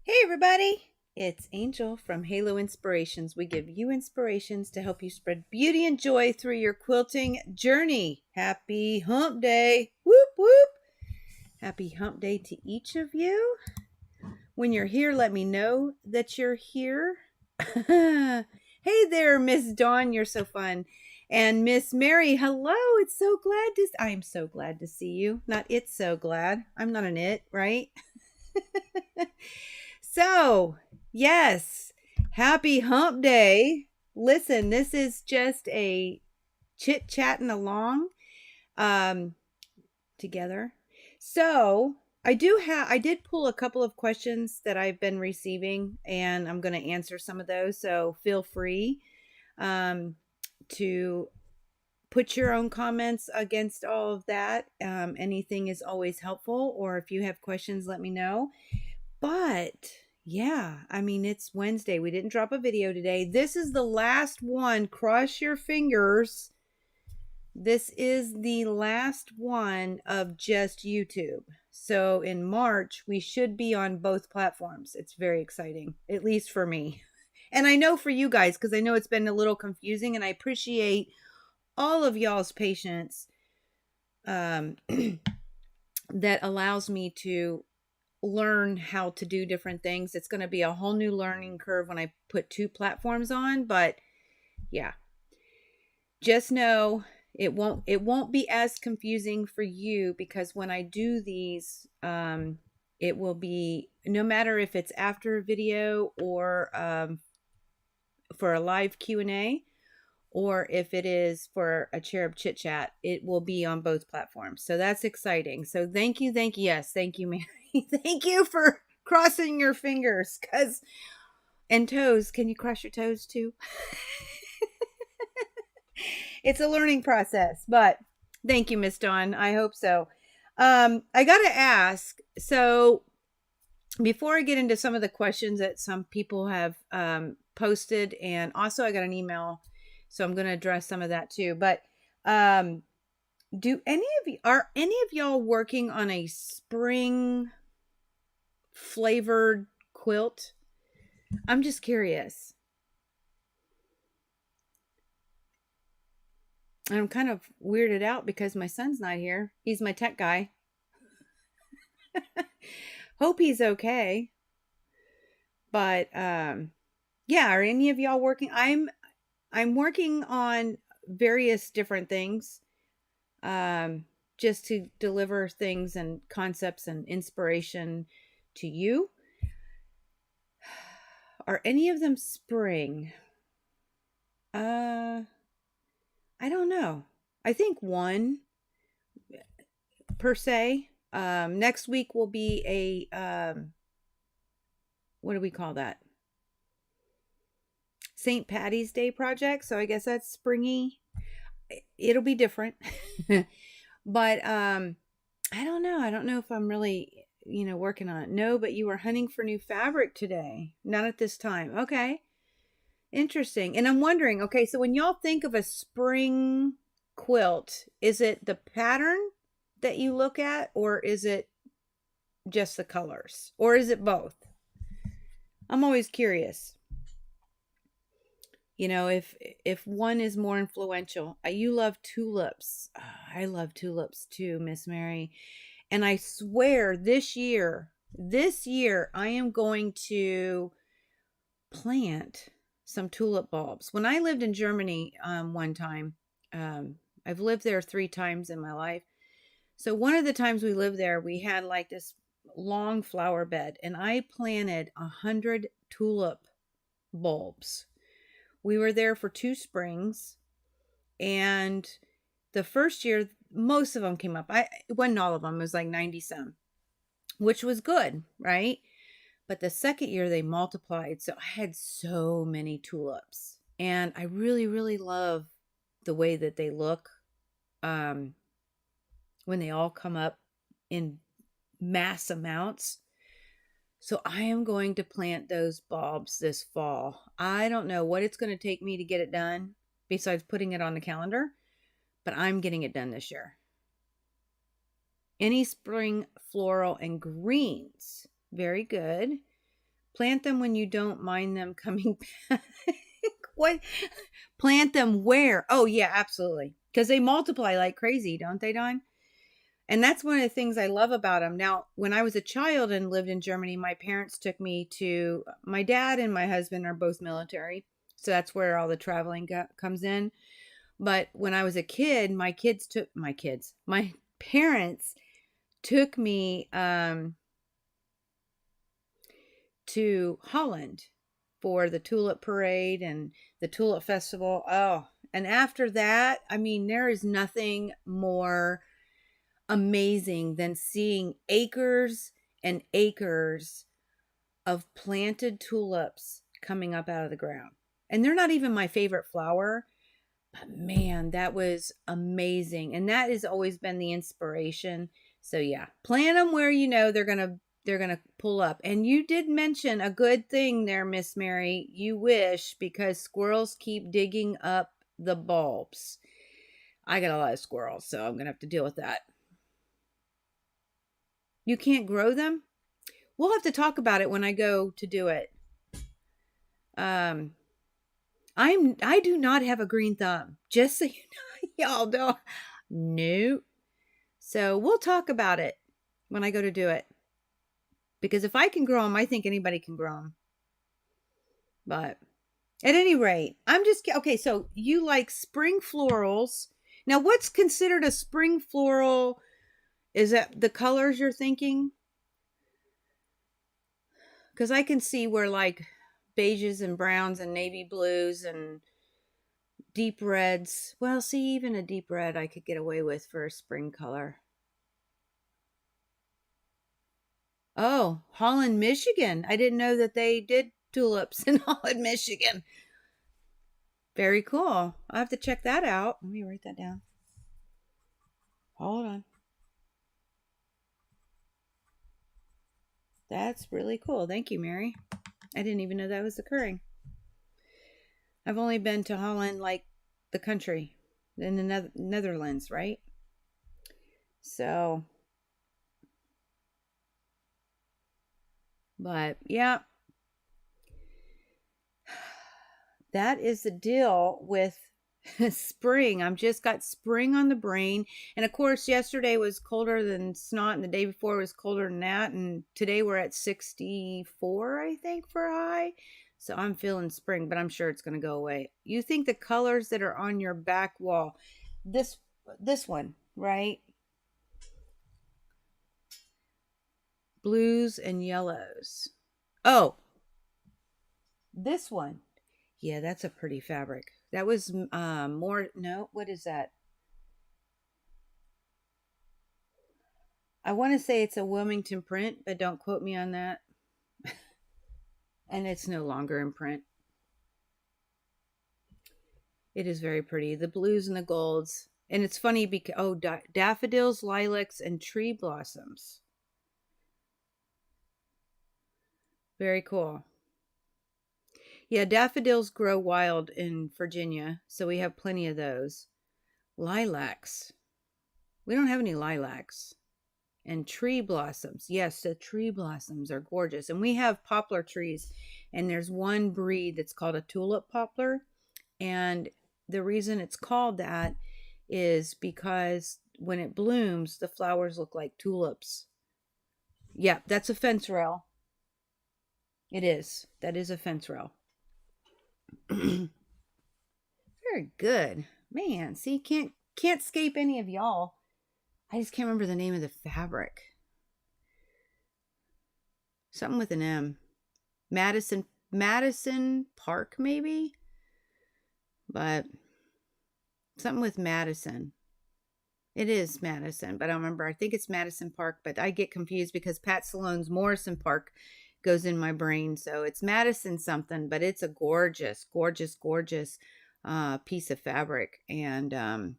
Hey everybody, it's Angel from Halo Inspirations. We give you inspirations to help you spread beauty and joy through your quilting journey. Happy hump day. Whoop whoop. Happy hump day to each of you. When you're here, let me know that you're here. Hey there, Miss Dawn, you're so fun. And Miss Mary, hello. I'm so glad to see you. Not it's so glad. I'm not an it, right? So, yes, happy hump day. Listen, this is just a chit chatting along um, together. So, I did pull a couple of questions that I've been receiving, and I'm going to answer some of those. So, feel free um, to put your own comments against all of that. Anything is always helpful, or if you have questions, let me know. But yeah, I mean, it's Wednesday. We didn't drop a video today. This is the last one. Cross your fingers. This is the last one of just YouTube. So in March, we should be on both platforms. It's very exciting, at least for me. And I know for you guys, because I know it's been a little confusing, and I appreciate all of y'all's patience that allows me to learn how to do different things. It's going to be a whole new learning curve when I put two platforms on, but yeah. Just know it won't be as confusing for you, because when I do these it will be, no matter if it's after a video or for a live Q&A, or if it is for a Cherub chit chat, it will be on both platforms. So that's exciting. So thank you. Yes, thank you, Mary. Thank you for crossing your fingers, and toes. Can you cross your toes too? It's a learning process, but thank you, Miss Dawn. I hope so. I gotta ask, so before I get into some of the questions that some people have posted, and also I got an email, so I'm going to address some of that too. But are any of y'all working on a spring flavored quilt? I'm just curious. I'm kind of weirded out because my son's not here. He's my tech guy. Hope he's okay. But yeah, are any of y'all working? I'm working on various different things, just to deliver things and concepts and inspiration to you. Are any of them spring? I don't know. I think one per se. Next week will be a what do we call that? St. Patty's Day project. So I guess that's springy. It'll be different. But I don't know. I don't know if I'm really, working on it. No, but you were hunting for new fabric today. Not at this time. Okay. Interesting. And I'm wondering, okay, so when y'all think of a spring quilt, is it the pattern that you look at, or is it just the colors, or is it both? I'm always curious. If one is more influential. You love tulips. I love tulips too, Miss Mary. And I swear this year I am going to plant some tulip bulbs. When I lived in Germany one time, I've lived there 3 times in my life. So one of the times we lived there, we had like this long flower bed, and I planted 100 tulip bulbs. We were there for 2 springs, and the first year, most of them came up. It wasn't all of them. It was like 90 some, which was good, right? But the second year they multiplied. So I had so many tulips, and I really, really love the way that they look when they all come up in mass amounts. So I am going to plant those bulbs this fall. I don't know what it's going to take me to get it done besides putting it on the calendar, but I'm getting it done this year. Any spring floral and greens. Very good. Plant them when you don't mind them coming back. What? Plant them where? Oh, yeah, absolutely. Because they multiply like crazy, don't they, Don? And that's one of the things I love about them. Now, when I was a child and lived in Germany, my parents took me to, my dad and my husband are both military. So that's where all the traveling comes in. But when I was a kid, my parents took me to Holland for the Tulip Parade and the Tulip Festival. Oh, and after that, I mean, there is nothing more amazing than seeing acres and acres of planted tulips coming up out of the ground. And they're not even my favorite flower, but man, that was amazing. And that has always been the inspiration. So yeah, plant them where you know they're going to pull up. And you did mention a good thing there, Miss Mary. You wish, because squirrels keep digging up the bulbs. I got a lot of squirrels, so I'm going to have to deal with that. You can't grow them? We'll have to talk about it when I go to do it. I do not have a green thumb. Just so you know, y'all don't. No. So we'll talk about it when I go to do it. Because if I can grow them, I think anybody can grow them. But at any rate, okay, so you like spring florals. Now, what's considered a spring floral? Is that the colors you're thinking? Because I can see where like beiges and browns and navy blues and deep reds. Well, see, even a deep red I could get away with for a spring color. Oh, Holland, Michigan. I didn't know that they did tulips in Holland, Michigan. Very cool. I'll have to check that out. Let me write that down. Hold on. That's really cool. Thank you, Mary. I didn't even know that was occurring. I've only been to Holland, like the country, in the Netherlands, right? So, but yeah, that is the deal with spring. I'm just got spring on the brain. And of course, yesterday was colder than snot, and the day before was colder than that. And today we're at 64, I think, for high. So I'm feeling spring, but I'm sure it's going to go away. You think the colors that are on your back wall, this one, right? Blues and yellows. Oh, this one. Yeah, that's a pretty fabric. That was more, no, what is that? I want to say it's a Wilmington print, but don't quote me on that. And it's no longer in print. It is very pretty. The blues and the golds. And it's funny because, oh, daffodils, lilacs, and tree blossoms. Very cool. Yeah, daffodils grow wild in Virginia, so we have plenty of those. Lilacs. We don't have any lilacs. And tree blossoms. Yes, the tree blossoms are gorgeous. And we have poplar trees, and there's one breed that's called a tulip poplar. And the reason it's called that is because when it blooms, the flowers look like tulips. Yeah, that's a fence rail. It is. That is a fence rail. Very good. Man, see, can't escape any of y'all. I just can't remember the name of the fabric. Something with an M. Madison Park, maybe? But something with Madison. It is Madison, but I don't remember. I think it's Madison Park, but I get confused because Pat Salone's Morrison Park goes in my brain. So it's Madison something, but it's a gorgeous, gorgeous, gorgeous piece of fabric. And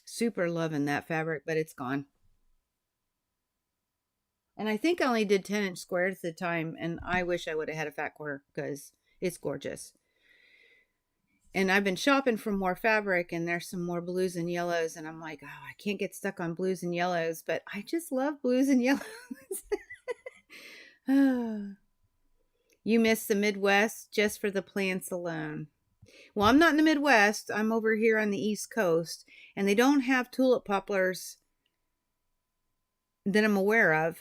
super loving that fabric, but it's gone. And I think I only did 10-inch squares at the time, and I wish I would have had a fat quarter because it's gorgeous. And I've been shopping for more fabric, and there's some more blues and yellows, and I'm like, oh, I can't get stuck on blues and yellows, but I just love blues and yellows. You miss the Midwest just for the plants alone. Well, I'm not in the Midwest. I'm over here on the East Coast, and they don't have tulip poplars that I'm aware of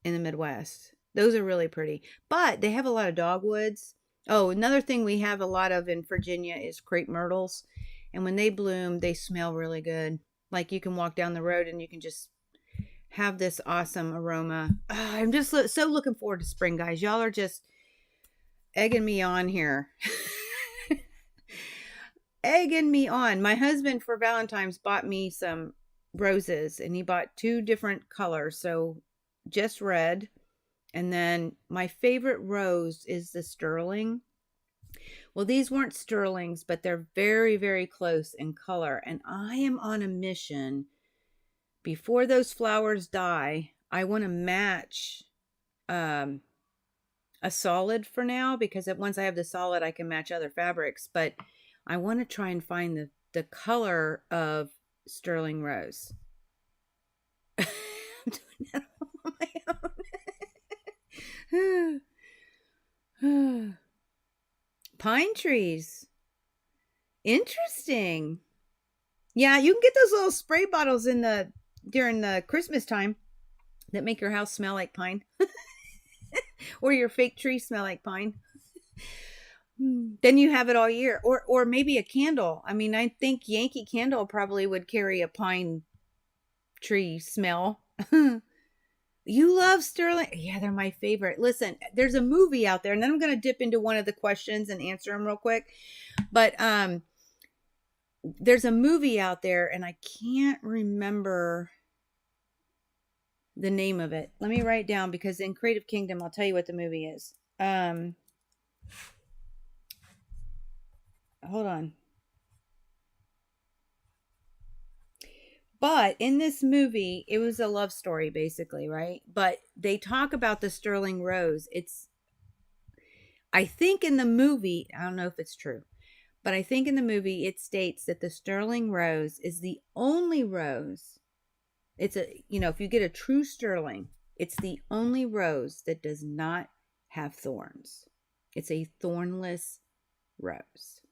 in the Midwest. Those are really pretty, but they have a lot of dogwoods. Oh, another thing we have a lot of in Virginia is crepe myrtles, and when they bloom, they smell really good. Like you can walk down the road and you can just have this awesome aroma. I'm just so looking forward to spring, guys. Y'all are just egging me on here. Egging me on. My husband for Valentine's bought me some roses, and he bought 2 different colors. So just red, and then my favorite rose is the sterling. Well, these weren't sterlings, but they're very, very close in color, and I am on a mission. Before those flowers die, I want to match a solid for now, because once I have the solid, I can match other fabrics. But I want to try and find the color of sterling rose. I'm doing that on my own. Pine trees. Interesting. Yeah, you can get those little spray bottles during the Christmas time that make your house smell like pine. Or your fake tree smell like pine. Then you have it all year. Or maybe a candle. I mean, I think Yankee Candle probably would carry a pine tree smell. You love sterling? Yeah, they're my favorite. Listen, there's a movie out there, and then I'm going to dip into one of the questions and answer them real quick. But there's a movie out there, and I can't remember the name of it. Let me write it down, because in Creative Kingdom, I'll tell you what the movie is. Hold on. But in this movie, it was a love story, basically, right? But they talk about the sterling rose. I think in the movie, I don't know if it's true, but I think in the movie it states that the sterling rose is the only rose. If you get a true sterling, it's the only rose that does not have thorns. It's a thornless rose.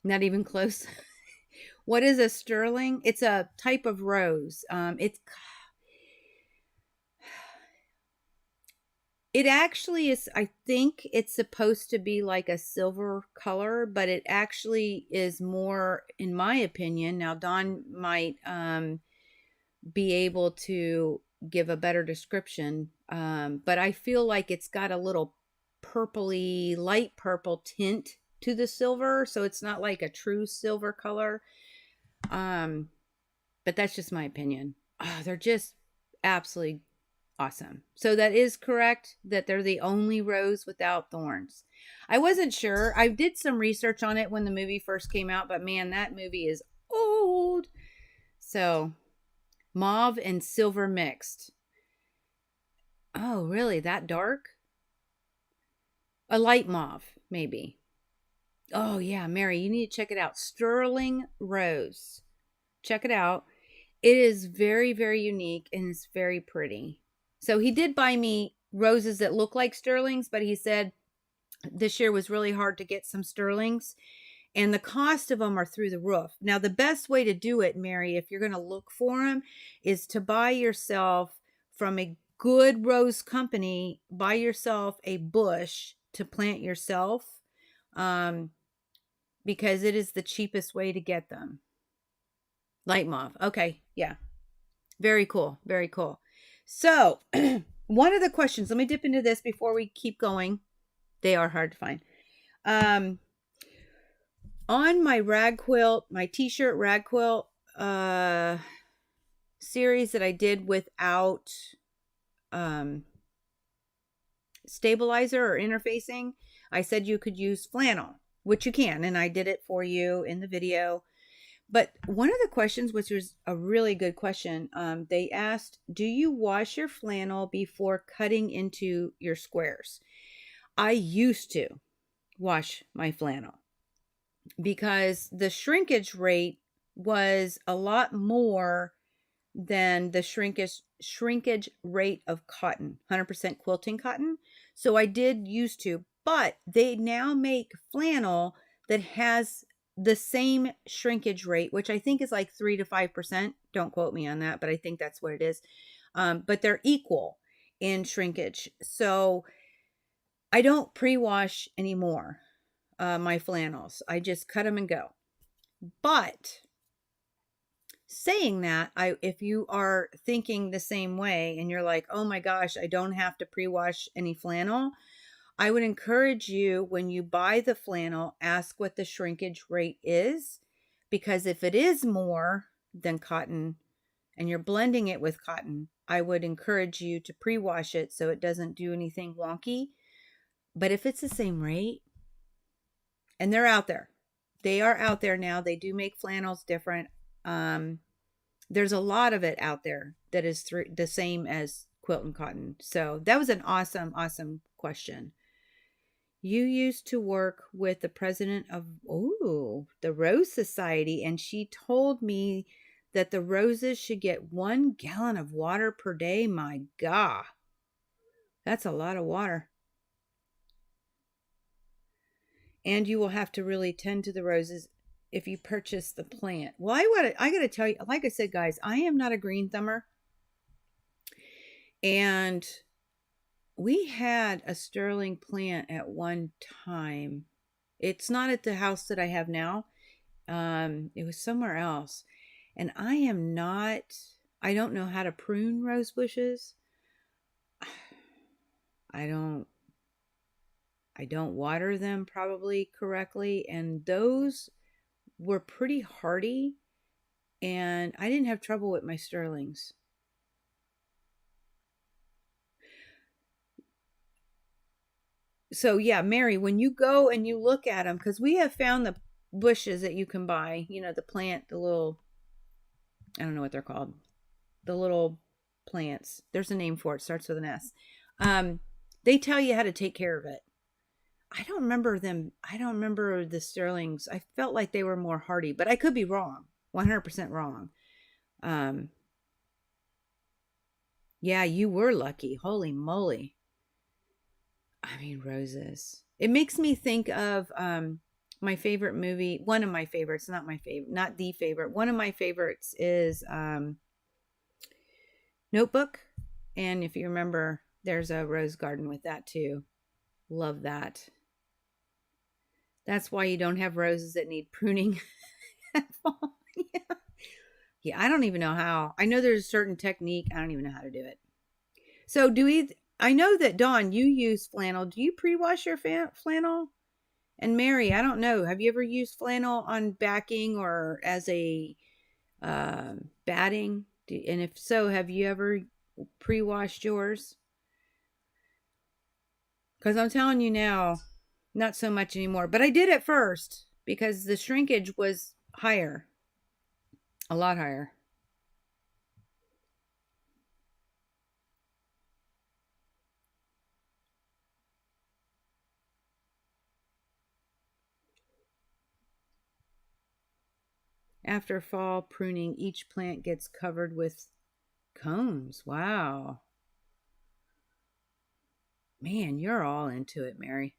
Not even close. What is a sterling? It's a type of rose. It actually is, I think it's supposed to be like a silver color, but it actually is more, in my opinion. Now, Dawn might be able to give a better description, but I feel like it's got a little purpley, light purple tint to the silver, so it's not like a true silver color. But that's just my opinion. They're just absolutely awesome. So that is correct, that they're the only rose without thorns. I wasn't sure. I did some research on it when the movie first came out, but man, that movie is old. So mauve and silver mixed. Oh, really? That dark? A light mauve, maybe. Oh, yeah, Mary, you need to check it out. Sterling Rose. Check it out. It is very, very unique, and it's very pretty. So he did buy me roses that look like sterlings, but he said this year was really hard to get some sterlings, and the cost of them are through the roof. Now, the best way to do it, Mary, if you're going to look for them, is to buy yourself from a good rose company, buy yourself a bush to plant yourself, because it is the cheapest way to get them. Light mauve. Okay. Yeah. Very cool. Very cool. So one of the questions, let me dip into this before we keep going. They are hard to find. On my rag quilt, my t-shirt rag quilt series that I did without stabilizer or interfacing, I said you could use flannel, which you can, and I did it for you in the video. But one of the questions, which was a really good question, they asked, do you wash your flannel before cutting into your squares? I used to wash my flannel because the shrinkage rate was a lot more than the shrinkage rate of cotton, 100% quilting cotton. So I did used to, but they now make flannel that has the same shrinkage rate, which I think is like 3 to 5%. Don't quote me on that, but I think that's what it is. But they're equal in shrinkage. So I don't pre-wash anymore my flannels. I just cut them and go. But saying that, if you are thinking the same way and you're like, oh my gosh, I don't have to pre-wash any flannel, I would encourage you, when you buy the flannel, ask what the shrinkage rate is, because if it is more than cotton and you're blending it with cotton, I would encourage you to pre-wash it so it doesn't do anything wonky. But if it's the same rate, and they're out there, they are out there now. They do make flannels different. There's a lot of it out there that is the same as quilt and cotton. So that was an awesome, awesome question. You used to work with the president of the Rose Society, and she told me that the roses should get 1 gallon of water per day. My God, that's a lot of water. And you will have to really tend to the roses if you purchase the plant. Well, I got to tell you, like I said, guys, I am not a green thumber. And we had a sterling plant at one time. It's not at the house that I have now. It was somewhere else. And I don't know how to prune rose bushes. I don't water them probably correctly. And those were pretty hardy. And I didn't have trouble with my sterlings. So yeah, Mary, when you go and you look at them, because we have found the bushes that you can buy, the plant, the little, I don't know what they're called, the little plants. There's a name for it. Starts with an S. They tell you how to take care of it. I don't remember them. I don't remember the sterlings. I felt like they were more hardy, but I could be wrong. 100% wrong. Yeah, you were lucky. Holy moly. I mean, roses. It makes me think of my favorite movie. One of my favorites, not my favorite, not the favorite. One of my favorites is Notebook. And if you remember, there's a rose garden with that too. Love that. That's why you don't have roses that need pruning. Yeah. Yeah, I don't even know how. I know there's a certain technique. I don't even know how to do it. So I know that Dawn, you use flannel. Do you pre-wash your flannel? And Mary, I don't know. Have you ever used flannel on backing or as a batting? And if so, have you ever pre-washed yours? Because I'm telling you now, not so much anymore. But I did at first because the shrinkage was higher. A lot higher. After fall pruning, each plant gets covered with cones. Wow. Man, you're all into it, Mary.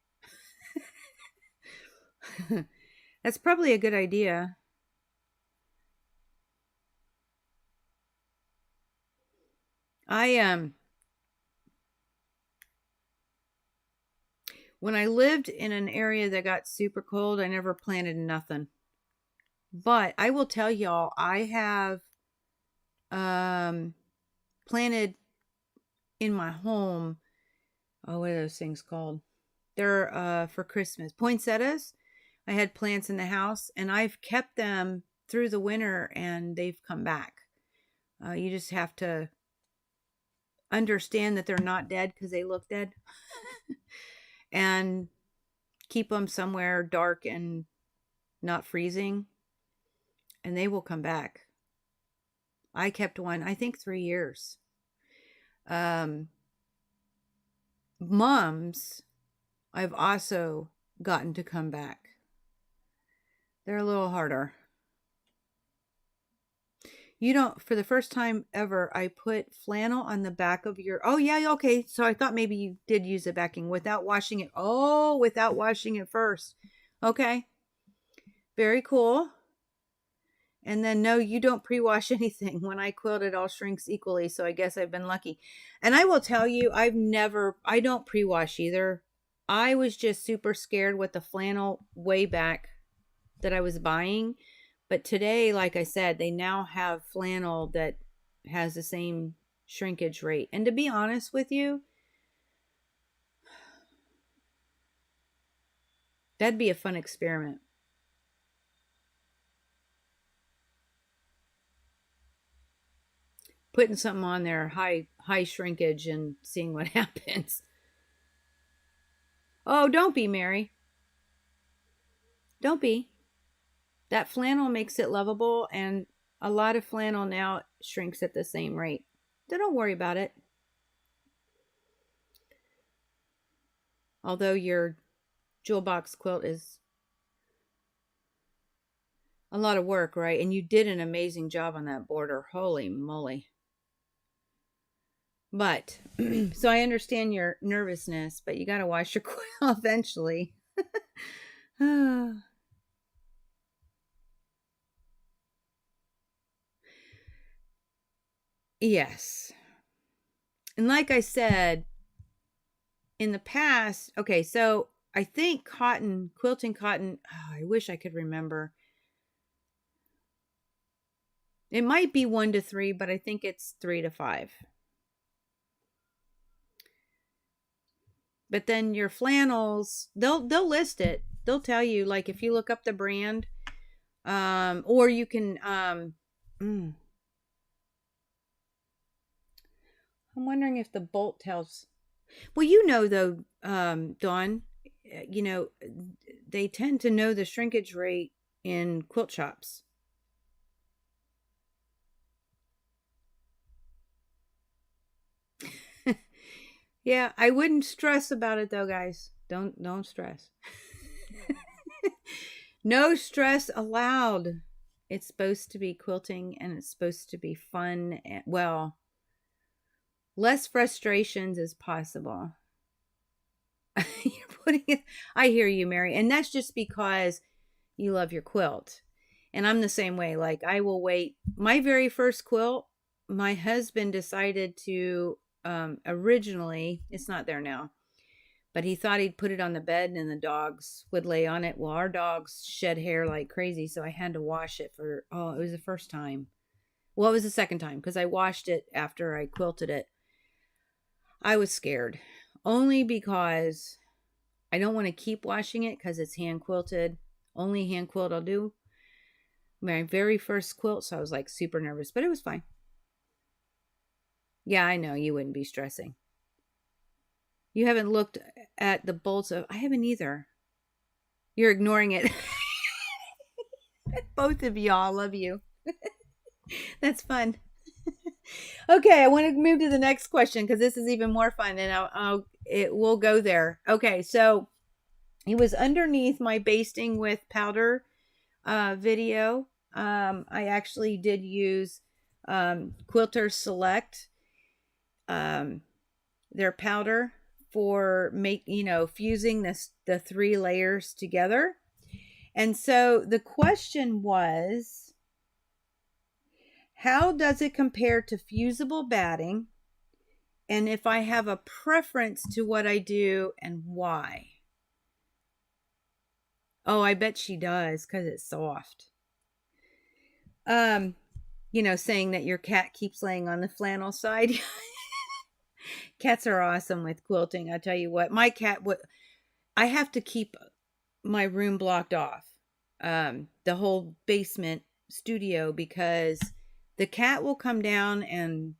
That's probably a good idea. When I lived in an area that got super cold, I never planted nothing. But I will tell y'all, I have planted in my home, what are those things called? They're for Christmas. Poinsettias. I had plants in the house and I've kept them through the winter and they've come back. You just have to understand that they're not dead because they look dead. And keep them somewhere dark and not freezing. And they will come back. I kept one, I think 3 years. Mums, I've also gotten to come back. They're a little harder. You don't, for the first time ever, I put flannel on the back of your, oh yeah, okay. So I thought maybe you did use a backing without washing it. Oh, without washing it first. Okay. Very cool. And then no, you don't pre-wash anything. When I quilt, it all shrinks equally. So I guess I've been lucky. And I will tell you, I don't pre-wash either. I was just super scared with the flannel way back that I was buying. But today, like I said, they now have flannel that has the same shrinkage rate. And to be honest with you, that'd be a fun experiment. Putting something on there high shrinkage and seeing what happens. Oh, don't be, Mary. Don't be. That flannel makes it lovable, and a lot of flannel now shrinks at the same rate. So don't worry about it. Although your jewel box quilt is a lot of work, right? And you did an amazing job on that border. Holy moly. But, so I understand your nervousness, but you got to wash your quilt eventually. Yes. And like I said, in the past, okay, so I think cotton, quilting cotton, oh, I wish I could remember. It might be 1 to 3, but I think it's 3 to 5. But then your flannels, they'll list it. They'll tell you, like, if you look up the brand, or you can, I'm wondering if the bolt tells. Well, you know, though, Dawn, you know, they tend to know the shrinkage rate in quilt shops. Yeah, I wouldn't stress about it though, guys. Don't stress. No stress allowed. It's supposed to be quilting and it's supposed to be fun and, well, less frustrations as possible. You're putting it, I hear you, Mary. And that's just because you love your quilt. And I'm the same way. Like, I will wait. My very first quilt, my husband decided to, originally, it's not there now, but he thought he'd put it on the bed and the dogs would lay on it. Well, our dogs shed hair like crazy. So I had to wash it for, oh, it was the first time. Well, it was the second time because I washed it after I quilted it. I was scared only because I don't want to keep washing it because it's hand quilted. Only hand quilt I'll do. My very first quilt, so I was like super nervous, but it was fine. Yeah, I know you wouldn't be stressing. You haven't looked at the bolts of, I haven't either. You're ignoring it. Both of y'all, love you. That's fun. Okay, I want to move to the next question because this is even more fun, and it will go there. Okay, so it was underneath my basting with powder video. I actually did use Quilter Select, their powder for fusing the 3 layers together. And so the question was, how does it compare to fusible batting? And if I have a preference to what I do and why? Oh, I bet she does because it's soft. Saying that your cat keeps laying on the flannel side. Cats are awesome with quilting. I tell you what, my cat would. I have to keep my room blocked off, the whole basement studio, because the cat will come down and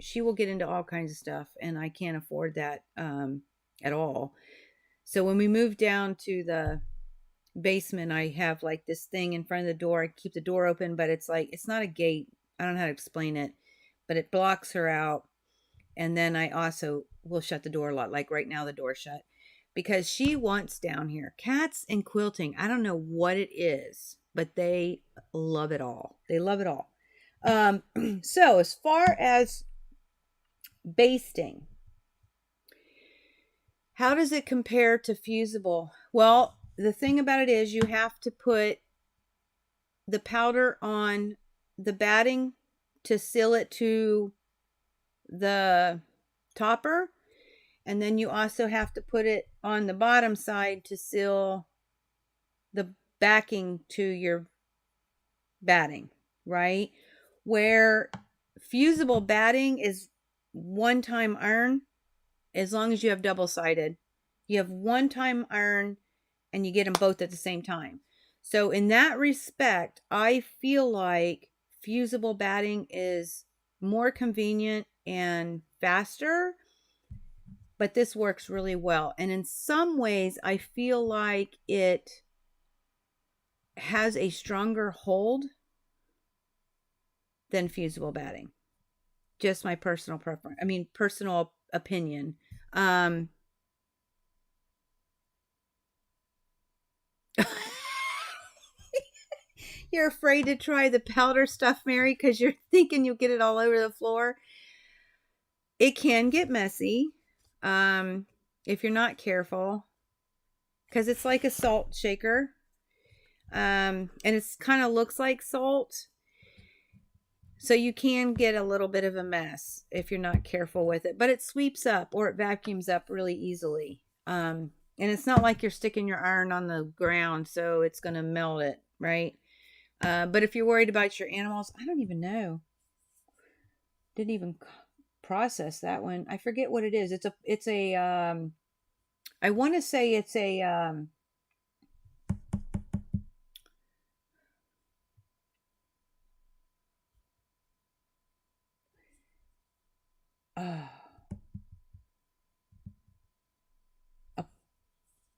she will get into all kinds of stuff, and I can't afford that at all. So when we moved down to the basement, I have like this thing in front of the door. I keep the door open, but it's like, it's not a gate. I don't know how to explain it, but it blocks her out. And then I also will shut the door a lot. Like right now, the door's shut because she wants down here. Cats and quilting, I don't know what it is, but they love it all. They love it all. So as far as basting, how does it compare to fusible? Well, the thing about it is you have to put the powder on the batting to seal it to the topper, and then you also have to put it on the bottom side to seal the backing to your batting, right? Where fusible batting is one time iron, as long as you have double sided. You have one time iron and you get them both at the same time. So, in that respect, I feel like fusible batting is more convenient and faster, but this works really well. And in some ways, I feel like it has a stronger hold than fusible batting. Just my personal preference. I mean, personal opinion. Um, you're afraid to try the powder stuff, Mary, because you're thinking you'll get it all over the floor. It can get messy if you're not careful, because it's like a salt shaker. And it's kind of looks like salt. So you can get a little bit of a mess if you're not careful with it, but it sweeps up or it vacuums up really easily. And it's not like you're sticking your iron on the ground, so it's going to melt it, right? But if you're worried about your animals, I don't even know. Didn't even process that one. I forget what it is. I want to say it's a, uh,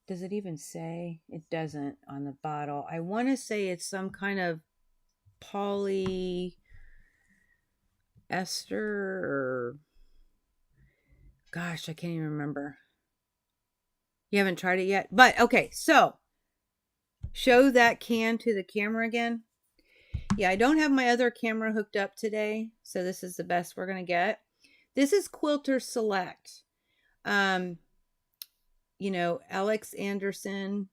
does it even say? It doesn't on the bottle. I want to say it's some kind of polyester or, gosh, I can't even remember. You haven't tried it yet? But okay, so show that can to the camera again. Yeah, I don't have my other camera hooked up today, so this is the best we're going to get. This is Quilter Select. Alex Anderson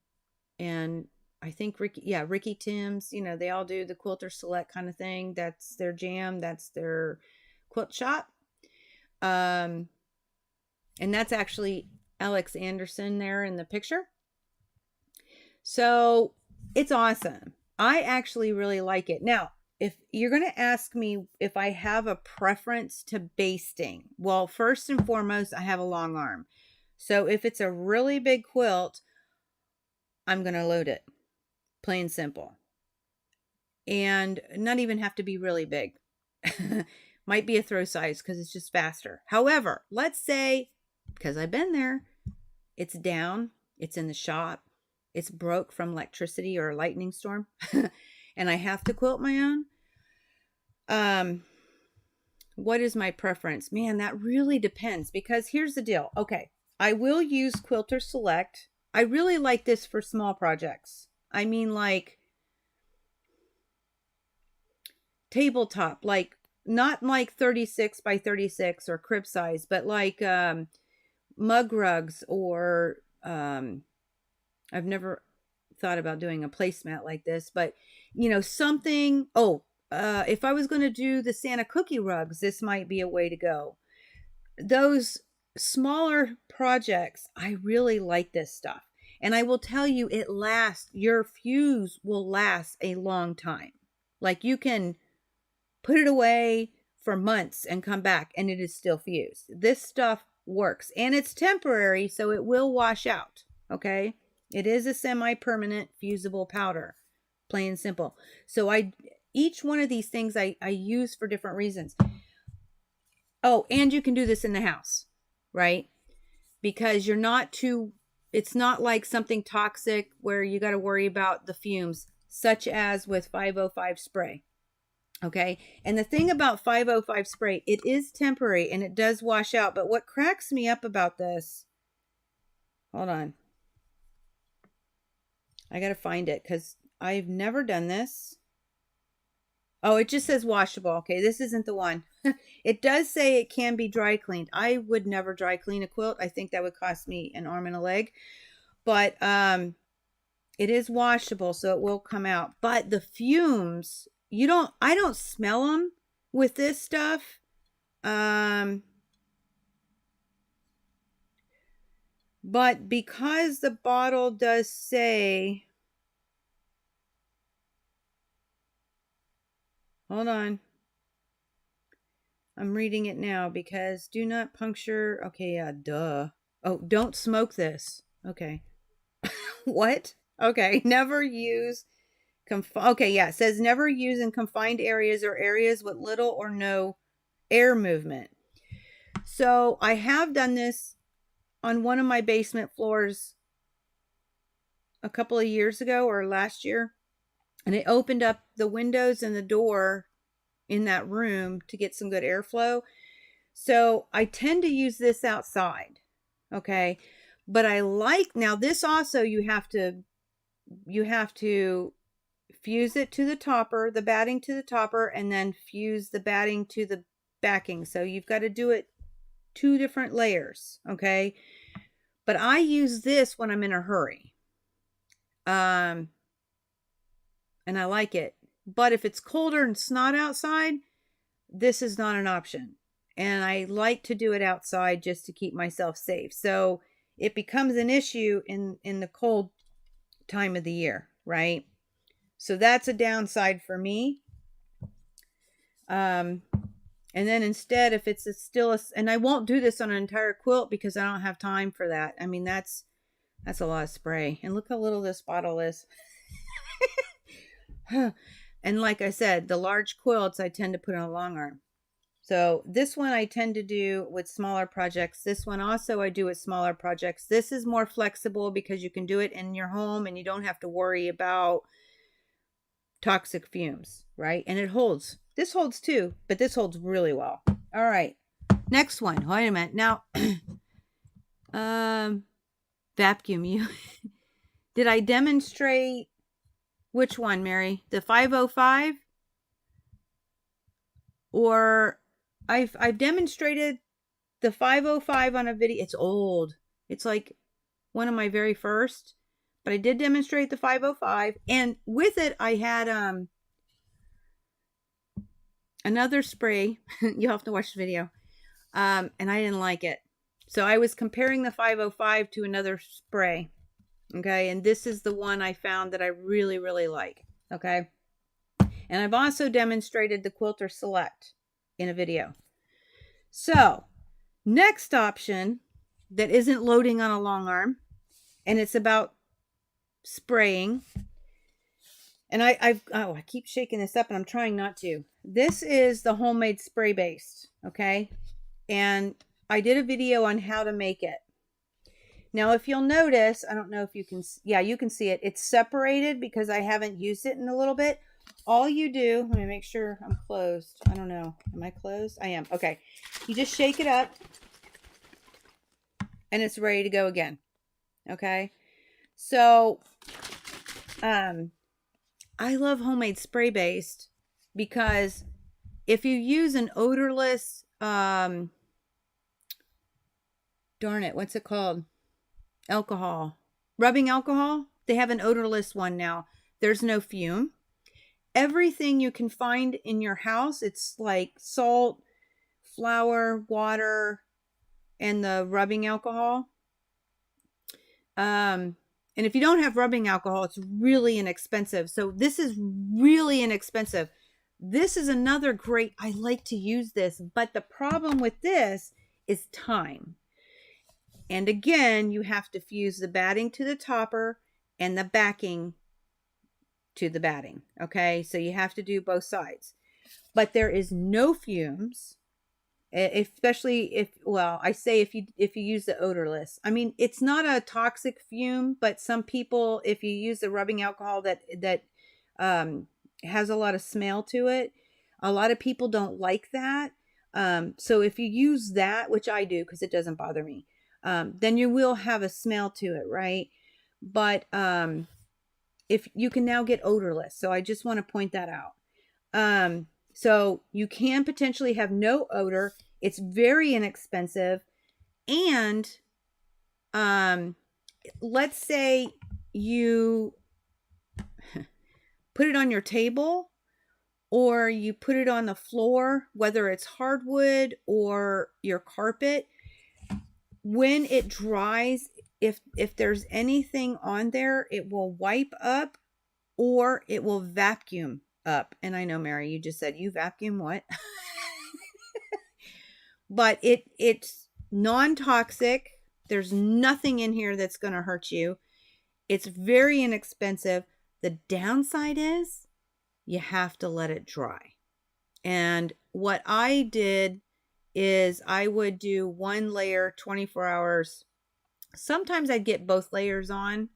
and I think Ricky Timms, they all do the Quilter Select kind of thing. That's their jam. That's their quilt shop. And that's actually Alex Anderson there in the picture. So it's awesome. I actually really like it. Now, if you're going to ask me if I have a preference to basting, well, first and foremost, I have a long arm. So if it's a really big quilt, I'm going to load it. Plain simple. And not even have to be really big. Might be a throw size because it's just faster. However, let's say, because I've been there, it's down, it's in the shop, it's broke from electricity or a lightning storm, and I have to quilt my own. What is my preference? Man, that really depends, because here's the deal. Okay, I will use Quilter Select. I really like this for small projects. I mean, like tabletop, like not like 36 by 36 or crib size, but like mug rugs, or I've never thought about doing a placemat like this, but something. If I was going to do the Santa cookie rugs, this might be a way to go. Those smaller projects, I really like this stuff. And I will tell you, it lasts. Your fuse will last a long time. Like, you can put it away for months and come back and it is still fused. This stuff works, and it's temporary, so it will wash out. Okay. It is a semi-permanent fusible powder, plain and simple. So each one of these things I use for different reasons. Oh, and you can do this in the house, right? Because it's not like something toxic where you got to worry about the fumes, such as with 505 spray. Okay. And the thing about 505 spray, it is temporary and it does wash out. But what cracks me up about this, hold on, I got to find it because I've never done this. Oh, it just says washable. Okay, this isn't the one. It does say it can be dry cleaned. I would never dry clean a quilt. I think that would cost me an arm and a leg. But it is washable, so it will come out. But the fumes, I don't smell them with this stuff. But because the bottle does say, hold on. I'm reading it now because do not puncture. Okay, yeah, duh. Oh, don't smoke this. Okay. What? Okay, never use okay, yeah, it says never use in confined areas or areas with little or no air movement. So I have done this on one of my basement floors a couple of years ago or last year, and it opened up the windows and the door in that room to get some good airflow. So I tend to use this outside. Okay. But I like, now this also you have to fuse it to the topper, the batting to the topper, and then fuse the batting to the backing. So you've got to do it 2 different layers. Okay. But I use this when I'm in a hurry. And I like it. But if it's colder and it's not outside, this is not an option. And I like to do it outside just to keep myself safe. So it becomes an issue in the cold time of the year, right? So that's a downside for me. And then instead, if it's and I won't do this on an entire quilt because I don't have time for that. I mean, that's a lot of spray. And look how little this bottle is. And like I said, the large quilts I tend to put on a long arm. So this one I tend to do with smaller projects. This one also I do with smaller projects. This is more flexible because you can do it in your home and you don't have to worry about toxic fumes, right? And it holds. This holds too, but this holds really well. All right. Next one. Wait a minute. Now, vacuum. You did I demonstrate which one, Mary? The 505? Or I've demonstrated the 505 on a video. It's old. It's like one of my very first. But I did demonstrate the 505. And with it, I had another spray. You'll have to watch the video. And I didn't like it. So I was comparing the 505 to another spray. Okay. And this is the one I found that I really, really like. Okay. And I've also demonstrated the Quilter Select in a video. So, next option that isn't loading on a long arm, and it's about spraying. And I keep shaking this up and I'm trying not to. This is the homemade spray based, okay? And I did a video on how to make it. Now, if you'll notice, I don't know if you can, yeah, you can see it. It's separated because I haven't used it in a little bit. All you do, let me make sure I'm closed. I don't know. Am I closed? I am. Okay. You just shake it up and it's ready to go again. Okay. So, I love homemade spray based because if you use an odorless, darn it, what's it called? Alcohol. Rubbing alcohol. They have an odorless one now. There's no fume. Everything you can find in your house, it's like salt, flour, water, and the rubbing alcohol. And if you don't have rubbing alcohol, it's really inexpensive. So this is really inexpensive. This is another great, I like to use this, but the problem with this is time. And again, you have to fuse the batting to the topper and the backing to the batting. Okay, so you have to do both sides. But there is no fumes, especially if, well, I say if you use the odorless. I mean, it's not a toxic fume, but some people, if you use the rubbing alcohol that has a lot of smell to it, a lot of people don't like that. So if you use that, which I do because it doesn't bother me, then you will have a smell to it, right? But if you can now get odorless. So I just want to point that out. So you can potentially have no odor. It's very inexpensive. And let's say you put it on your table or you put it on the floor, whether it's hardwood or your carpet. When it dries, if there's anything on there, it will wipe up or it will vacuum up. And I know, Mary, you just said you vacuum what? But it's non-toxic. There's nothing in here that's going to hurt you. It's very inexpensive. The downside is you have to let it dry. And what I did is I would do one layer 24 hours. Sometimes I'd get both layers on,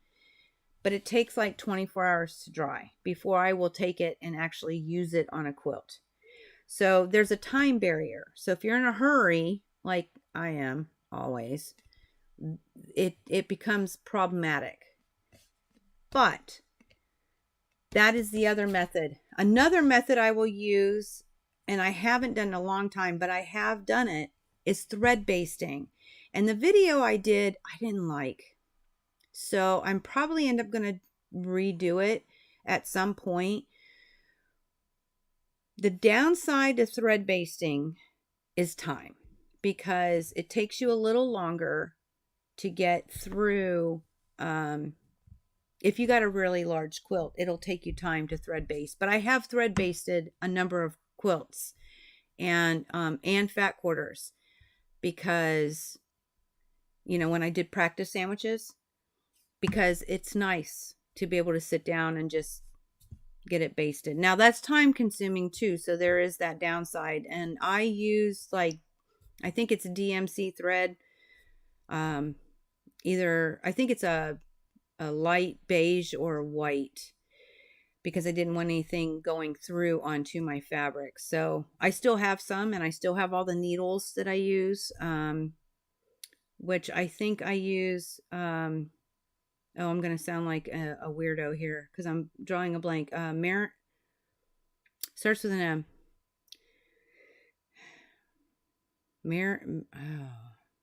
but it takes like 24 hours to dry before I will take it and actually use it on a quilt. So there's a time barrier. So if you're in a hurry, like I am always, it becomes problematic. But that is the other method. Another method I will use, and I haven't done in a long time, but I have done it, is thread basting. And the video I did, I didn't like. So I'm probably end up going to redo it at some point. The downside to thread basting is time, because it takes you a little longer to get through. If you got a really large quilt, it'll take you time to thread baste. But I have thread basted a number of quilts and fat quarters, because when I did practice sandwiches, because it's nice to be able to sit down and just get it basted. Now that's time consuming too, so there is that downside. And I use I think it's a DMC thread. Either I think it's a light beige or a white, because I didn't want anything going through onto my fabric. So I still have some, and I still have all the needles that I use, which I think I use. Oh, I'm going to sound like a weirdo here because I'm drawing a blank. Starts with an M. Oh,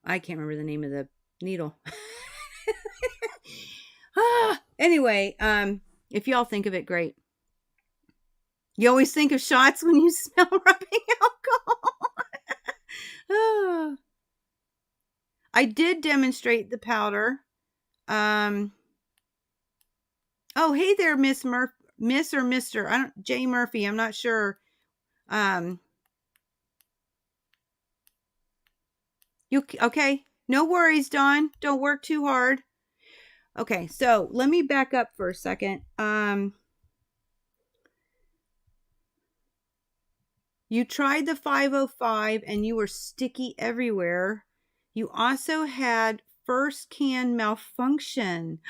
I can't remember the name of the needle. Anyway, if y'all think of it, great. You always think of shots when you smell rubbing alcohol. I did demonstrate the powder. Oh, hey there, Miss or Mr. J Murphy. I'm not sure. You okay? No worries, Dawn. Don't work too hard. Okay, so let me back up for a second. You tried the 505 and you were sticky everywhere. You also had first can malfunction.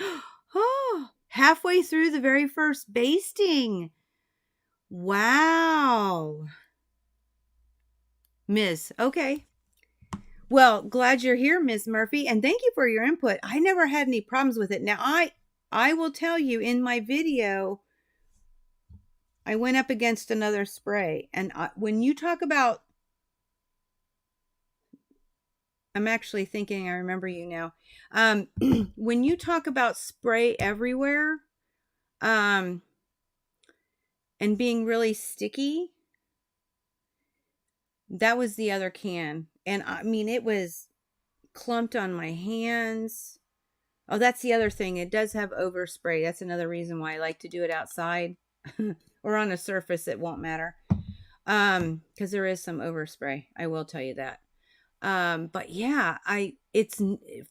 Oh, halfway through the very first basting. Wow. Miss, okay. Well, glad you're here, Miss Murphy, and thank you for your input. I never had any problems with it. Now, I will tell you, in my video, I went up against another spray, and when you talk about, I'm actually thinking I remember you now. When you talk about spray everywhere, and being really sticky, that was the other can. And I mean, it was clumped on my hands. Oh, that's the other thing. It does have overspray. That's another reason why I like to do it outside or on a surface that won't matter. Because there is some overspray. I will tell you that. But yeah, it's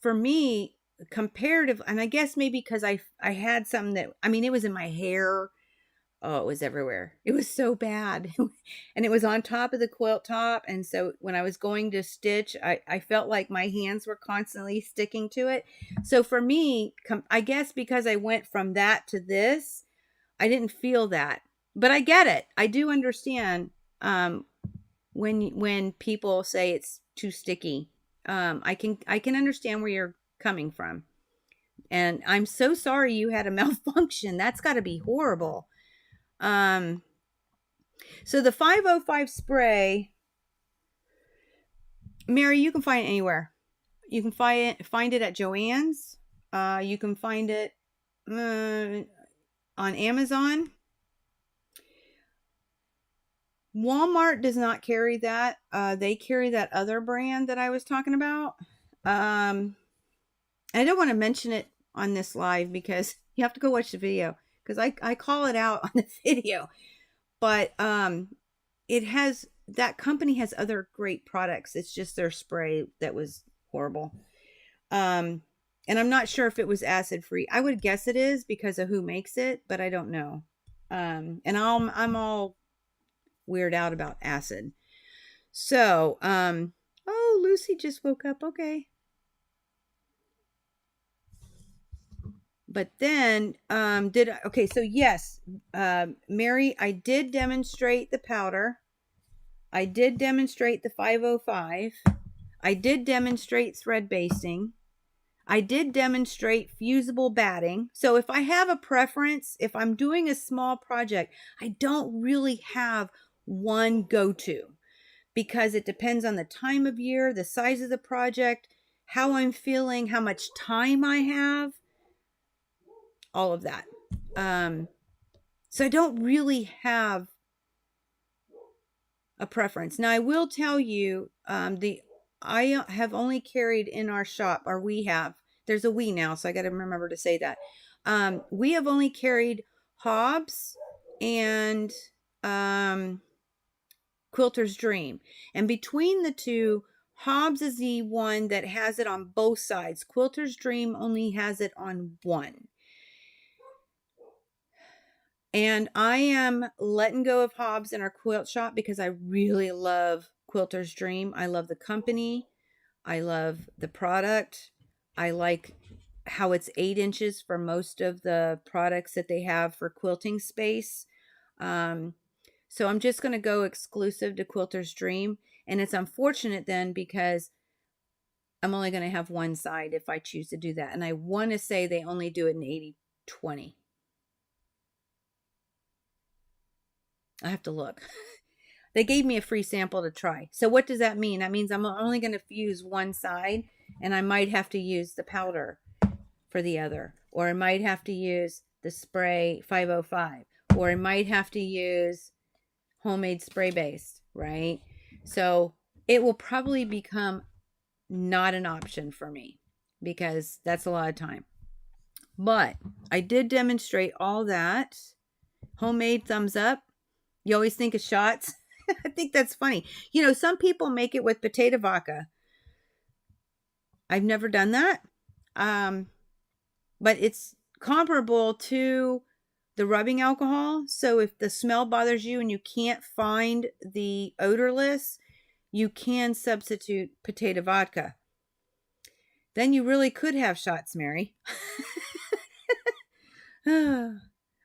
for me comparative, and I guess maybe because I had something that, I mean, it was in my hair. Oh, it was everywhere. It was so bad. And it was on top of the quilt top. And so when I was going to stitch, I felt like my hands were constantly sticking to it. So for me, I guess because I went from that to this, I didn't feel that. But I get it. I do understand when people say it's too sticky. I can understand where you're coming from. And I'm so sorry you had a malfunction. That's got to be horrible. So the 505 spray, Mary, you can find it anywhere. You can find it at Joann's. You can find it on Amazon. Walmart does not carry that. They carry that other brand that I was talking about. I don't want to mention it on this live because you have to go watch the video, because I call it out on the video. But it has, that company has other great products. It's just their spray that was horrible. And I'm not sure if it was acid free. I would guess it is because of who makes it, but I don't know. And I'm all weird out about acid. So, oh, Lucy just woke up. Okay. But then, okay, so yes, Mary, I did demonstrate the powder. I did demonstrate the 505. I did demonstrate thread basting. I did demonstrate fusible batting. So if I have a preference, if I'm doing a small project, I don't really have one go-to, because it depends on the time of year, the size of the project, how I'm feeling, how much time I have, all of that. So I don't really have a preference. Now I will tell you, I have only carried in our shop, or we have, there's a we now, so I got to remember to say that. We have only carried Hobbs and Quilter's Dream. And between the two, Hobbs is the one that has it on both sides. Quilter's Dream only has it on one. And I am letting go of Hobbs in our quilt shop because I really love Quilter's Dream. I love the company. I love the product. I like how it's 8 inches for most of the products that they have for quilting space. So I'm just going to go exclusive to Quilter's Dream. And it's unfortunate then because I'm only going to have one side if I choose to do that. And I want to say they only do it in 80-20. I have to look. They gave me a free sample to try. So what does that mean? That means I'm only going to fuse one side, and I might have to use the powder for the other. Or I might have to use the spray 505. Or I might have to use homemade spray based, right? So it will probably become not an option for me because that's a lot of time. But I did demonstrate all that. Homemade, thumbs up. You always think of shots. I think that's funny. You know, some people make it with potato vodka. I've never done that. But it's comparable to the rubbing alcohol. So if the smell bothers you and you can't find the odorless, you can substitute potato vodka. Then you really could have shots, Mary.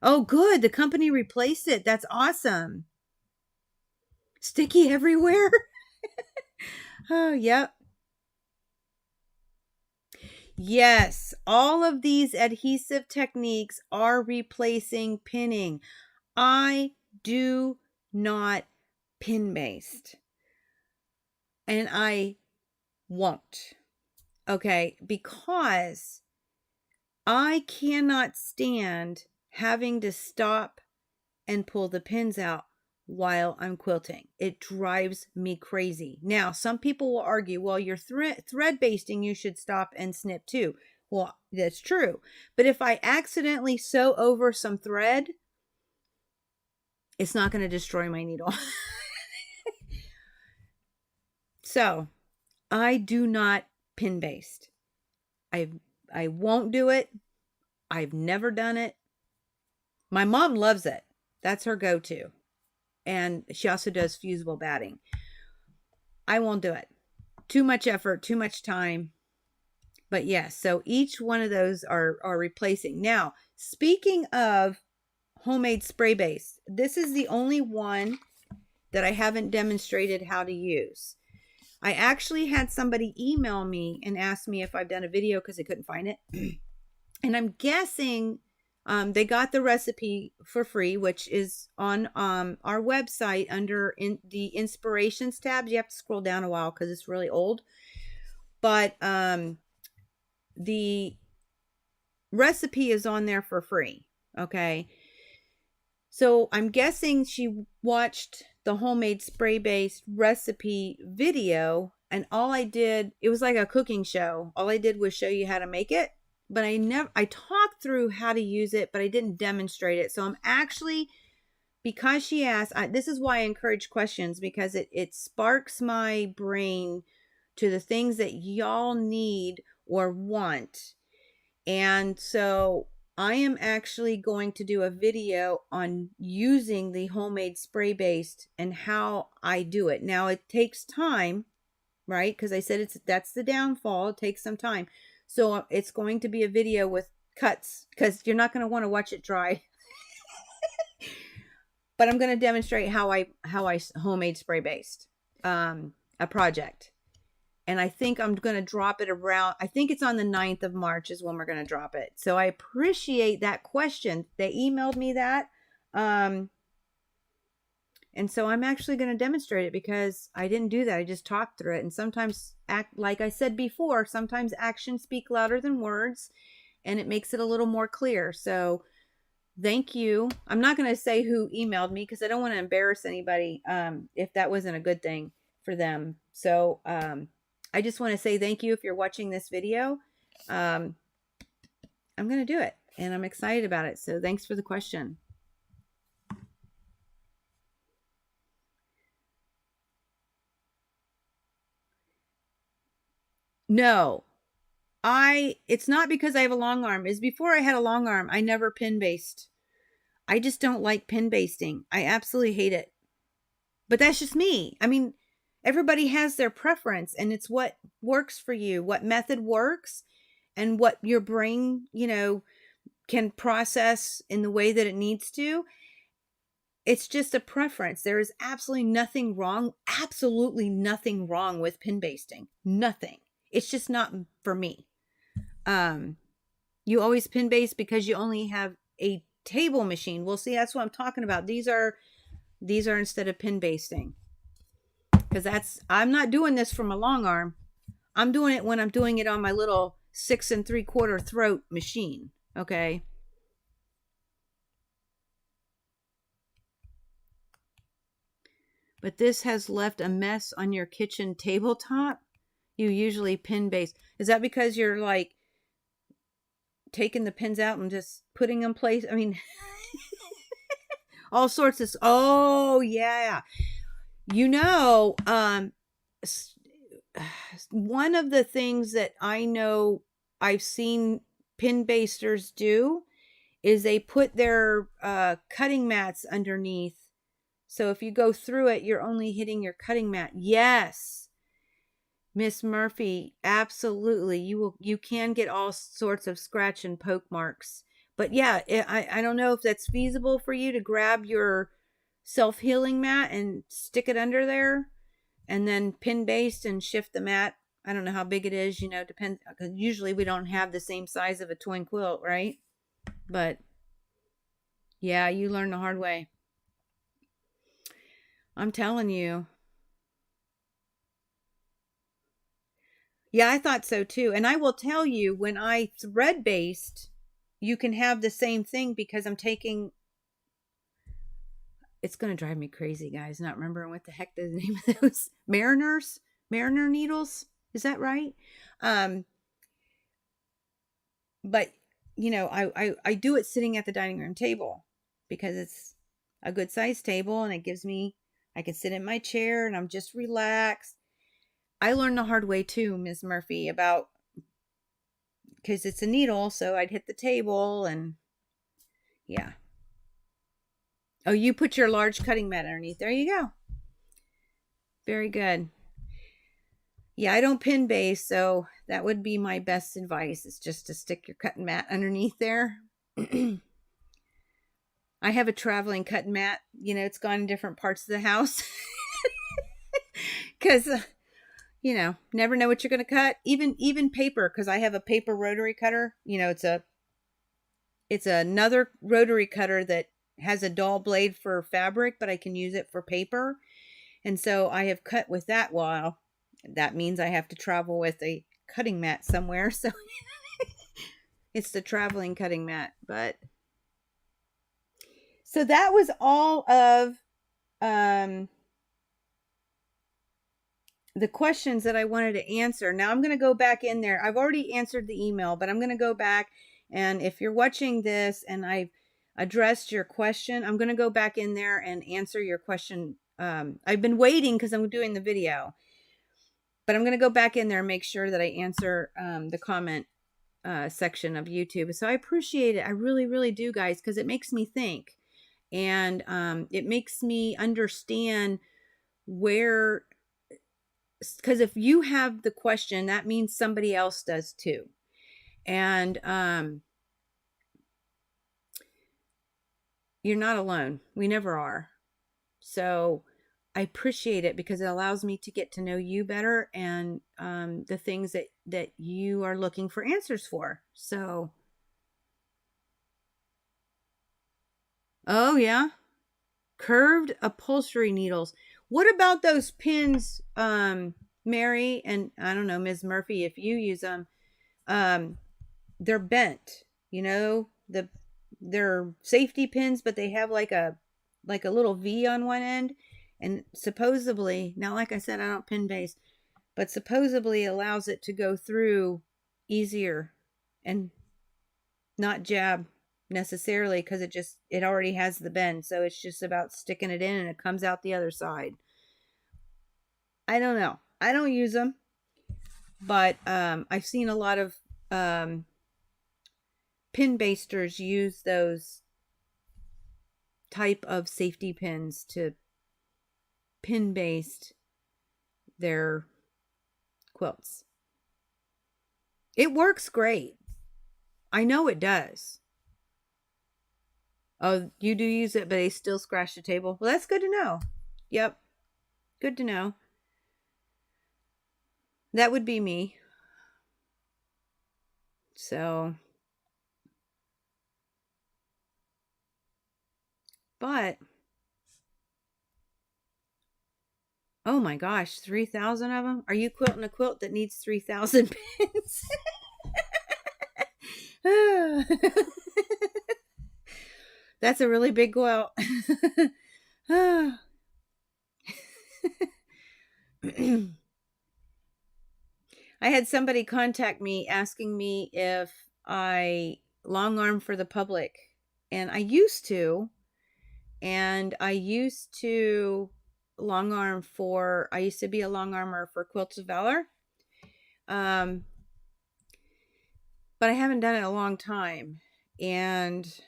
Oh, good. The company replaced it. That's awesome. Sticky everywhere. Oh, yep. Yes, all of these adhesive techniques are replacing pinning. I do not pin based. And I won't. Okay, because I cannot stand having to stop and pull the pins out while I'm quilting. It drives me crazy. Now, some people will argue, well, you're thread basting, you should stop and snip too. Well, that's true. But if I accidentally sew over some thread, it's not going to destroy my needle. So, I do not pin baste. I won't do it. I've never done it. My mom loves it. That's her go-to. And she also does fusible batting. I won't do it. Too much effort, too much time. But yes, so each one of those are replacing. Now, speaking of homemade spray base, this is the only one that I haven't demonstrated how to use. I actually had somebody email me and ask me if I've done a video because they couldn't find it. And I'm guessing They got the recipe for free, which is on our website under the inspirations tab. You have to scroll down a while because it's really old. But the recipe is on there for free. Okay. So I'm guessing she watched the homemade spray-based recipe video, and all I did, it was like a cooking show. All I did was show you how to make it, but I talked through how to use it, but I didn't demonstrate it. So I'm actually, because she asked, this is why I encourage questions, because it sparks my brain to the things that y'all need or want. And so I am actually going to do a video on using the homemade spray based and how I do it. Now it takes time, right? Because I said that's the downfall. It takes some time. So it's going to be a video with cuts because you're not going to want to watch it dry. But I'm going to demonstrate how I homemade spray based a project. And I think I'm going to drop it around, I think it's on the 9th of March is when we're going to drop it. So I appreciate that question. They emailed me that. And so I'm actually going to demonstrate it because I didn't do that. I just talked through it. And sometimes, like I said before, sometimes actions speak louder than words, and it makes it a little more clear. So thank you. I'm not going to say who emailed me because I don't want to embarrass anybody if that wasn't a good thing for them. So, I just want to say thank you if you're watching this video. I'm going to do it, and I'm excited about it. So thanks for the question. No, it's not because I have a long arm. Is before I had a long arm, I never pin based. I just don't like pin basting. I absolutely hate it. But that's just me. I mean, everybody has their preference, and it's what works for you, what method works, and what your brain, can process in the way that it needs to. It's just a preference. There is absolutely nothing wrong with pin basting. Nothing. It's just not for me. You always pin baste because you only have a table machine. Well, see, that's what I'm talking about. These are instead of pin basting. Because I'm not doing this from a long arm. I'm doing it when I'm doing it on my little 6 3/4 throat machine. Okay. But this has left a mess on your kitchen tabletop. You usually pin base. Is that because you're like taking the pins out and just putting them in place? I mean, all sorts of, oh yeah. One of the things that I know I've seen pin basters do is they put their cutting mats underneath. So if you go through it, you're only hitting your cutting mat. Yes, Miss Murphy, absolutely. You can get all sorts of scratch and poke marks. But yeah, I don't know if that's feasible for you to grab your self-healing mat and stick it under there and then pin baste and shift the mat. I don't know how big it is, depends, because usually we don't have the same size of a twin quilt, right? But yeah, you learn the hard way. I'm telling you. Yeah, I thought so too. And I will tell you, when I thread based, you can have the same thing because I'm taking, it's going to drive me crazy, guys, not remembering what the heck the name of those mariner needles. Is that right? But I do it sitting at the dining room table because it's a good sized table and it gives me, I can sit in my chair and I'm just relaxed. I learned the hard way too, Ms. Murphy, about, because it's a needle, so I'd hit the table and yeah. Oh, you put your large cutting mat underneath. There you go. Very good. Yeah, I don't pin base, so that would be my best advice, is just to stick your cutting mat underneath there. I have a traveling cutting mat. It's gone in different parts of the house. Because, never know what you're going to cut. Even paper, because I have a paper rotary cutter. It's It's another rotary cutter that has a dull blade for fabric, but I can use it for paper. And so I have cut with that while. That means I have to travel with a cutting mat somewhere. So it's the traveling cutting mat. But so that was all of the questions that I wanted to answer. Now I'm going to go back in there. I've already answered the email, but I'm going to go back. And if you're watching this and I've addressed your question, I'm going to go back in there and answer your question. I've been waiting because I'm doing the video, but I'm going to go back in there and make sure that I answer the comment section of YouTube. So I appreciate it. I really, really do, guys, because it makes me think. And it makes me understand where, because if you have the question, that means somebody else does too. And you're not alone. We never are. So I appreciate it because it allows me to get to know you better and the things that you are looking for answers for. So, oh yeah, curved upholstery needles. What about those pins, Mary, and I don't know, Ms. Murphy, if you use them? They're bent, they're safety pins, but they have like a little V on one end, and supposedly, now like I said, I don't pin base, but supposedly allows it to go through easier and not jab necessarily, because it already has the bend, so it's just about sticking it in and it comes out the other side. I don't know, I don't use them, but I've seen a lot of pin basters use those type of safety pins to pin baste their quilts. It works great. I know it does. Oh, you do use it, but they still scratch the table. Well, that's good to know. Yep. Good to know. That would be me. So, but, oh my gosh, 3,000 of them? Are you quilting a quilt that needs 3,000 pins? That's a really big quilt. I had somebody contact me asking me if I long arm for the public, and I used to long arm for, I used to be a long armer for Quilts of Valor. But I haven't done it in a long time, and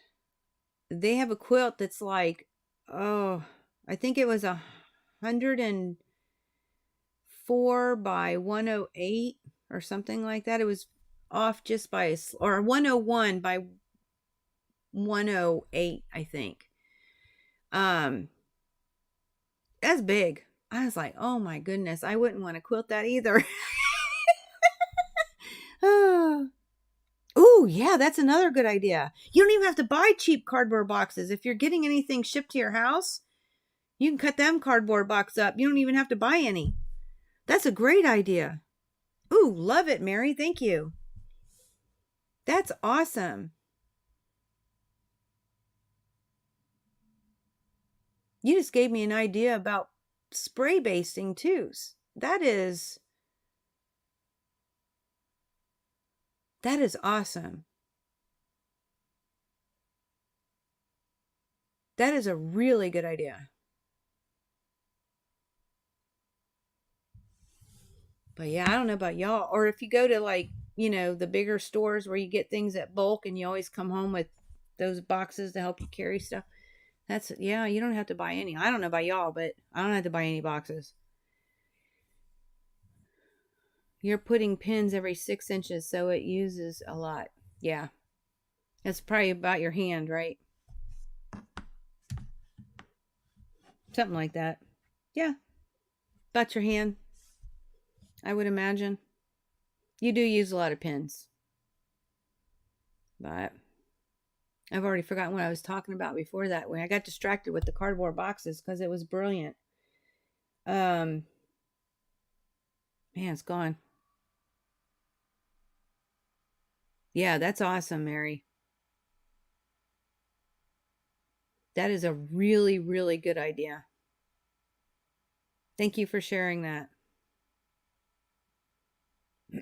they have a quilt that's like, oh, I think it was 104 by 108 or something like that. It was off just by or 101 by 108, I think. That's big. I was like, oh my goodness, I wouldn't want to quilt that either. Oh, yeah, that's another good idea. You don't even have to buy cheap cardboard boxes. If you're getting anything shipped to your house, you can cut them cardboard box up. You don't even have to buy any. That's a great idea. Ooh, love it, Mary. Thank you. That's awesome. You just gave me an idea about spray basting too. That is awesome. That is a really good idea. But yeah, I don't know about y'all. Or if you go to like, the bigger stores where you get things at bulk and you always come home with those boxes to help you carry stuff. You don't have to buy any. I don't know about y'all, but I don't have to buy any boxes. You're putting pins every 6 inches, so it uses a lot. Yeah. That's probably about your hand, right? Something like that. Yeah. About your hand, I would imagine. You do use a lot of pins. But I've already forgotten what I was talking about before that when I got distracted with the cardboard boxes because it was brilliant. Man, it's gone. Yeah, that's awesome, Mary. That is a really, really good idea. Thank you for sharing that.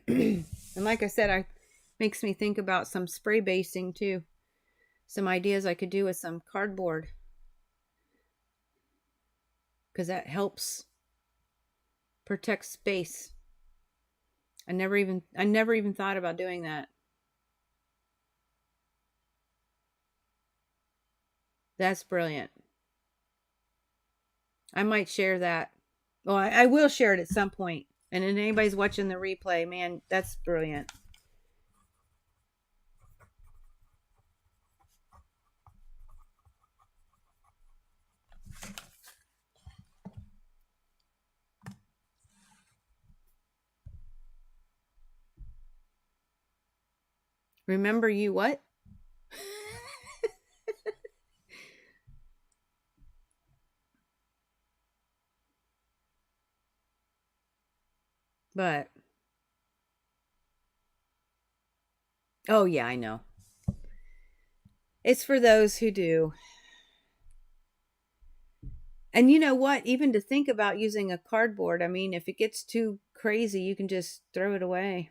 And like I said, I makes me think about some spray basting too. Some ideas I could do with some cardboard because that helps protect space. I never even thought about doing that. That's brilliant. I might share that. Well, I will share it at some point. And if anybody's watching the replay, man, that's brilliant. Remember you what? But oh yeah, I know. It's for those who do. And you know what? Even to think about using a cardboard, I mean, if it gets too crazy, you can just throw it away.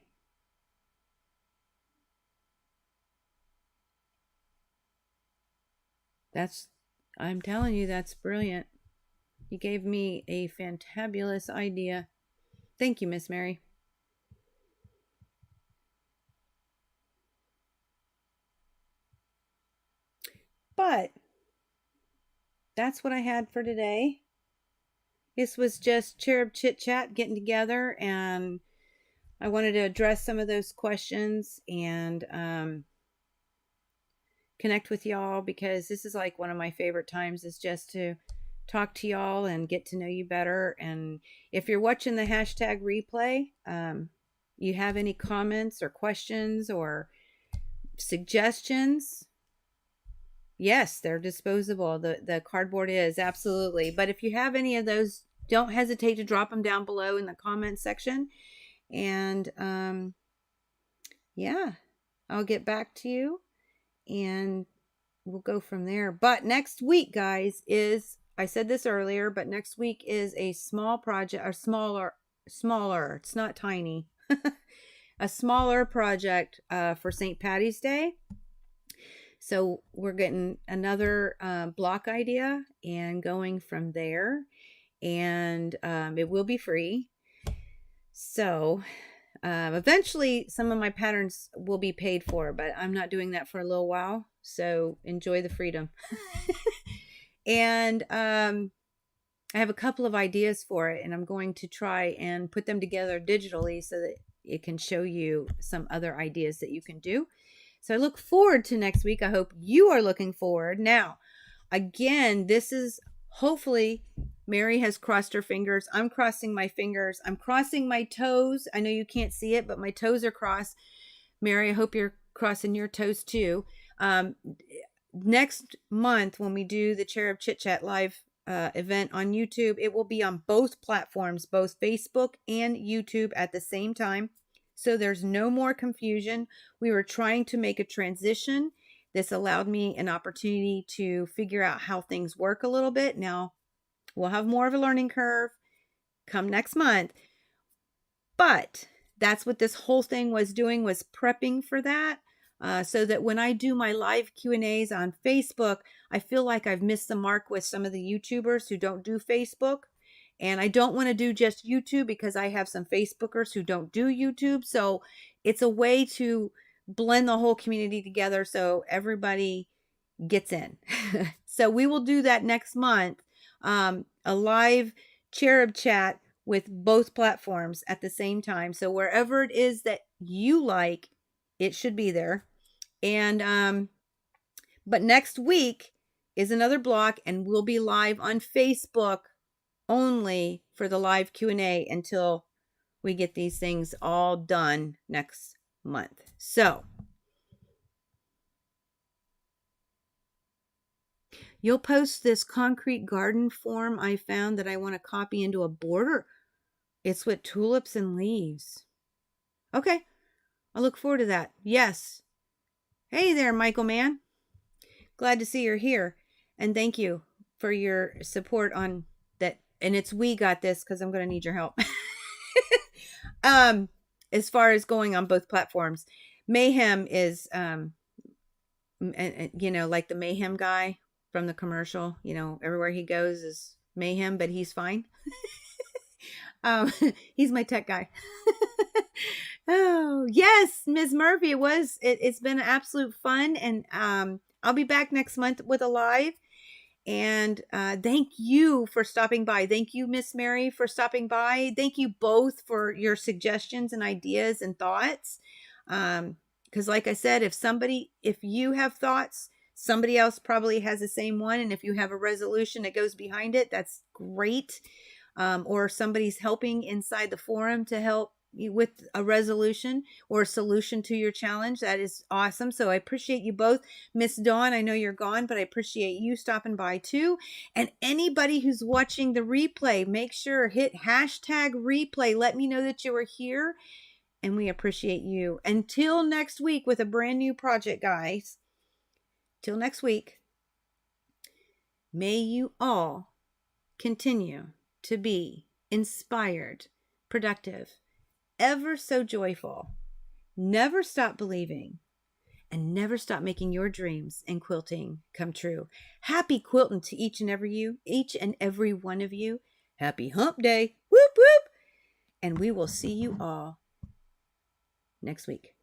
That's, I'm telling you, that's brilliant. You gave me a fantabulous idea. Thank you, Miss Mary. But that's what I had for today. This was just Cherub Chit Chat getting together, and I wanted to address some of those questions and connect with y'all because this is like one of my favorite times is just to talk to y'all and get to know you better. And if you're watching the hashtag replay, you have any comments or questions or suggestions, yes, they're disposable. The cardboard is absolutely. But if you have any of those, don't hesitate to drop them down below in the comment section. And yeah, I'll get back to you and we'll go from there. But next week, guys, is, I said this earlier, but next week is a small project, or smaller. It's not tiny. A smaller project for St. Patty's Day. So we're getting another block idea and going from there. And it will be free. So eventually some of my patterns will be paid for, but I'm not doing that for a little while. So enjoy the freedom. And I have a couple of ideas for it, and I'm going to try and put them together digitally so that it can show you some other ideas that you can do. So I look forward to next week. I hope you are looking forward. Now, again, this is hopefully Mary has crossed her fingers. I'm crossing my fingers. I'm crossing my toes. I know you can't see it, but my toes are crossed. Mary, I hope you're crossing your toes too. Next month, when we do the Cherub Chit Chat live event on YouTube, it will be on both platforms, both Facebook and YouTube at the same time. So there's no more confusion. We were trying to make a transition. This allowed me an opportunity to figure out how things work a little bit. Now, we'll have more of a learning curve come next month. But that's what this whole thing was doing, was prepping for that. So that when I do my live Q&As on Facebook, I feel like I've missed the mark with some of the YouTubers who don't do Facebook. And I don't want to do just YouTube because I have some Facebookers who don't do YouTube. So it's a way to blend the whole community together so everybody gets in. So we will do that next month. A live Cherub chat with both platforms at the same time. So wherever it is that you like, it should be there. And but next week is another block, and we'll be live on Facebook only for the live Q&A until we get these things all done next month. So You'll post this concrete garden form I found that I want to copy into a border. It's with tulips and leaves. Okay, I look forward to that. Yes. Hey there, Michael man. Glad to see you're here. And thank you for your support on that. And it's we got this because I'm going to need your help. As far as going on both platforms, Mayhem is, you know, like the Mayhem guy from the commercial, you know, everywhere he goes is mayhem, but he's fine. He's my tech guy. Oh, yes, Ms. Murphy, it's been absolute fun. And I'll be back next month with a live. And thank you for stopping by. Thank you, Miss Mary, for stopping by. Thank you both for your suggestions and ideas and thoughts. Because like I said, if you have thoughts, somebody else probably has the same one. And if you have a resolution that goes behind it, that's great. Or somebody's helping inside the forum to help you with a resolution or a solution to your challenge. That is awesome. So I appreciate you both. Miss Dawn, I know you're gone, but I appreciate you stopping by too. And anybody who's watching the replay, make sure hit hashtag replay. Let me know that you were here, and we appreciate you. Until next week with a brand new project, guys. Till next week, may you all continue to be inspired, productive, ever so joyful, never stop believing, and never stop making your dreams and quilting come true. Happy quilting to each and every one of you. Happy hump day. Whoop, whoop. And we will see you all next week.